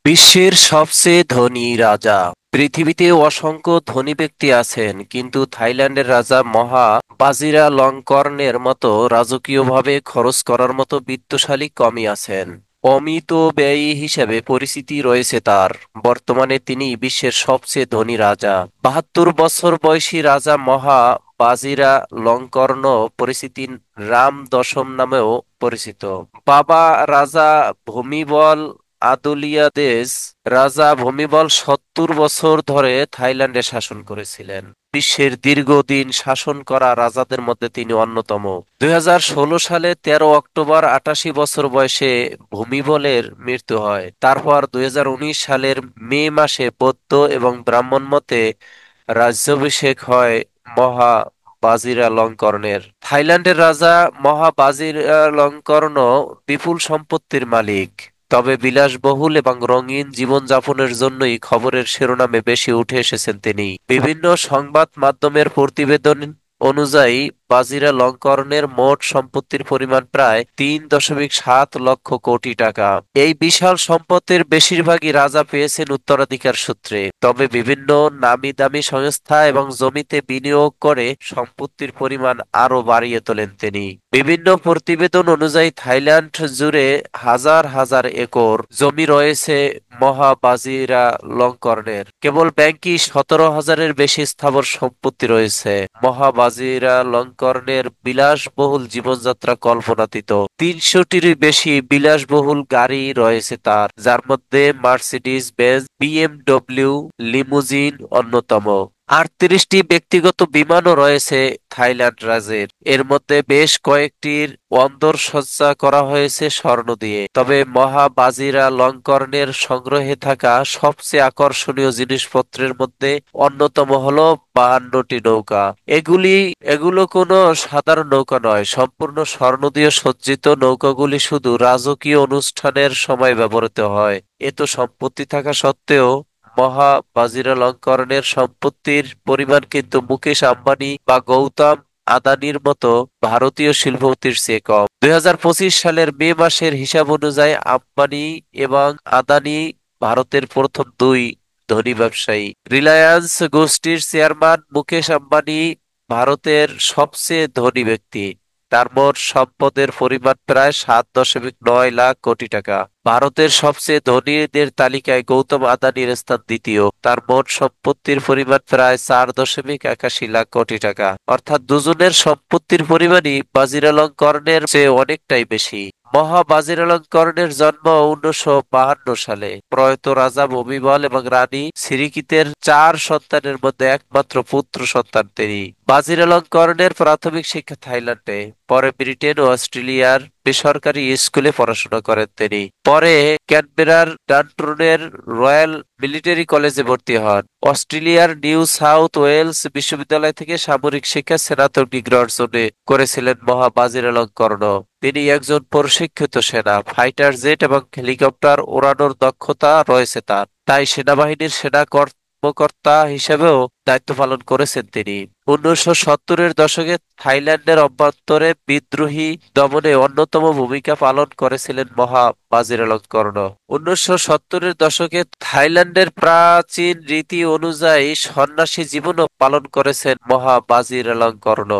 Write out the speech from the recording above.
বিশ্বের সবচেয়ে ধনী রাজা। পৃথিবীতে অসংখ্য ধনী ব্যক্তি আছেন, কিন্তু থাইল্যান্ডের রাজা মহা বাজিরালঙ্কর্নের মতো রাজকীয়ভাবে খরচ করার মতো বিত্তশালী কমই আছেন। অমিত ব্যয়ী হিসেবে পরিচিতি রয়েছে তার। বর্তমানে তিনি বিশ্বের সবচেয়ে ধনী রাজা। 72 বছর বয়সী রাজা মহা বাজিরালঙ্কর্ন পরিচিতি রাম দশম নামেও পরিচিত। বাবা রাজা ভূমিবল আদুলিয়াদেজ রাজা ভূমিবল 70 বছর ধরে থাইল্যান্ডে শাসন করেছিলেন। বিশ্বের দীর্ঘদিন শাসন করা রাজাদের মধ্যে তিনি অন্যতম। 2016 সালে 13 অক্টোবর 88 বছর বয়সে ভূমিবলের মৃত্যু হয়। তারপর 2019 সালের মে মাসে বৌদ্ধ এবং ব্রাহ্মণ মতে রাজ্যাভিষেক হয় মহা বাজিরালঙ্কর্নের। থাইল্যান্ডের রাজা মহা বাজিরালঙ্কর্ন বিপুল সম্পত্তির মালিক। তবে বিলাসবহুল এবং রঙিন জীবনযাপনের জন্যই খবরের শিরোনামে বেশি উঠে এসেছেন তিনি। বিভিন্ন সংবাদ মাধ্যমের প্রতিবেদন অনুযায়ী বাজিরালঙ্কর্নের মোট সম্পত্তির পরিমাণ প্রায় 3.7 লক্ষ কোটি টাকা। এই বিশাল সম্পদের বেশিরভাগই রাজা পেয়েছেন উত্তরাধিকার সূত্রে। তবে বিভিন্ন নামি দামি সংস্থা এবং জমিতে বিনিয়োগ করে সম্পত্তির পরিমাণ আরও বাড়িয়ে তোলেন তিনি। বিভিন্ন প্রতিবেদন অনুযায়ী থাইল্যান্ড জুড়ে হাজার হাজার একর জমি রয়েছে মহাবাজিরালঙ্কর্নের। কেবল ব্যাংকই 17,000-এর বেশি স্থাবর সম্পত্তি রয়েছে। মহাবাজিরালঙ্কর্নের বিলাসবহুল জীবনযাত্রা কল্পনাতীত। 300-টির বেশি বিলাসবহুল গাড়ি রয়েছে তার, যার মধ্যে মার্সিডিজ বেঞ্জ, বিএমডব্লিউ, লিমুজিন অন্যতম। 38টি ব্যক্তিগত বিমানও রয়েছে থাইল্যান্ড রাজ্যের। এর মধ্যে বেশ কয়েকটির অন্দরসজ্জা করা হয়েছে স্বর্ণ দিয়ে। তবে মহাবাজিরালঙ্কর্নের সংগ্রহে থাকা সবচেয়ে আকর্ষণীয় জিনিসপত্রের মধ্যে অন্যতম হলো 52টি নৌকা। এগুলো কোনো সাধারণ নৌকা নয়। সম্পূর্ণ স্বর্ণ দিয়ে সজ্জিত নৌকাগুলি শুধু রাজকীয় অনুষ্ঠানের সময় ব্যবহৃত হয়। এত সম্পত্তি থাকা সত্ত্বেও মহা বাজিরালঙ্কর্নের সম্পত্তির পরিমাণ কিন্তু মুকেশ আম্বানি বা গৌতম আদানির মতো ভারতীয় শিল্পপতির চেয়ে কম। 2025 সালের মে মাসের হিসাব অনুযায়ী আম্বানি এবং আদানি ভারতের প্রথম দুই ধনী ব্যবসায়ী। রিলায়েন্স গোষ্ঠীর চেয়ারম্যান মুকেশ আম্বানি ভারতের সবচেয়ে ধনী ব্যক্তি। তার মোট সম্পদের পরিমাণ প্রায় 7.9 লাখ কোটি টাকা। ভারতের সবচেয়ে ধনীদের তালিকায় গৌতম আদানির স্থান দ্বিতীয়। তার মোট সম্পত্তির পরিমাণ প্রায় 4.81 লাখ কোটি টাকা। অর্থাৎ দুজনের সম্পত্তির পরিমাণই বাজিরালঙ্কর্নের চেয়ে অনেকটাই বেশি। মহা বাজিরালঙ্কর্নের জন্ম 1952 সালে। প্রয়াত রাজা ভূমিবল এবং রানী সিরিকিতের 4 সন্তানের মধ্যে একমাত্র পুত্র সন্তান তিনি। বাজিরালঙ্কর্নের প্রাথমিক শিক্ষা থাইল্যান্ডে, পরে ব্রিটেন ও অস্ট্রেলিয়ার বেসরকারি স্কুলে পড়াশোনা করেন তিনি। পরে ক্যানবেরার ডানটনের রয়্যাল মিলিটারি কলেজে ভর্তি হন। অস্ট্রেলিয়ার নিউ সাউথ ওয়েলস বিশ্ববিদ্যালয় থেকে সামরিক শিক্ষা স্নাতক ডিগ্রি অর্জন করেছিলেন মহা বাজিরালঙ্কর্ন। তিনি একজন প্রশিক্ষিত সেনা, ফাইটার জেট এবং হেলিকপ্টার ওড়ানোর দক্ষতা রয়েছে তার। তাই সেনাবাহিনীর সেনা কর্মকর্তা হিসেবেও দায়িত্ব পালন করেছেন তিনি। 1970-এর দশকে থাইল্যান্ডের অভ্যন্তরে বিদ্রোহী দমনে অন্যতম ভূমিকা পালন করেছিলেন মহা বাজিরালঙ্কর্ন। 1970-এর দশকে থাইল্যান্ডের প্রাচীন রীতি অনুযায়ী সন্ন্যাসী জীবনও পালন করেছেন মহা বাজিরালঙ্কর্ন।